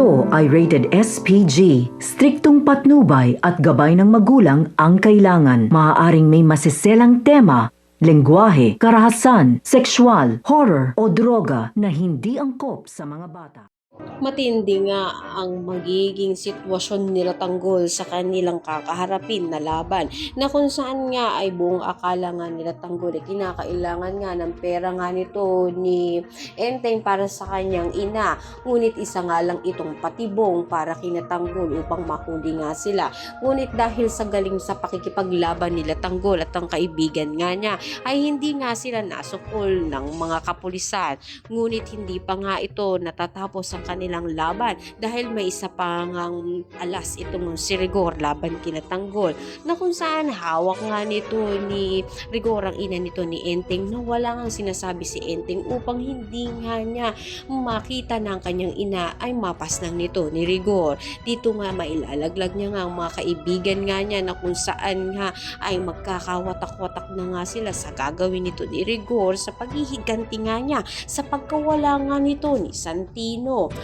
Ito ay rated SPG. Striktong patnubay at gabay ng magulang ang kailangan. Maaaring may masiselang tema, lengguwahe, karahasan, sexual, horror o droga na hindi angkop sa mga bata. Matindi nga ang magiging sitwasyon nila Tanggol sa kanilang kakaharapin na laban na kung saan nga ay buong akala nga nila Tanggol ay kinakailangan nga ng pera nga nito ni Enteng para sa kanyang ina, ngunit isa nga lang itong patibong para kina Tanggol upang mahuli nga sila. Ngunit dahil sa galing sa pakikipaglaban nila Tanggol at ang kaibigan nga niya ay hindi nga sila nasukol ng mga kapulisan, ngunit hindi pa nga ito natatapos ang kanilang laban dahil may isa pang alas itong si Rigor laban kina Tanggol, na kung saan hawak nga nito ni Rigor ang ina nito ni Enteng na wala nga sinasabi si Enteng upang hindi nga niya makita na ang kanyang ina ay mapas lang nito ni Rigor. Dito nga mailalaglag niya nga ang mga kaibigan nga niya na kung saan nga ay magkakawatak-watak na nga sila sa gagawin nito ni Rigor sa paghihiganti nga niya sa pagkawala nga nito ni Santino.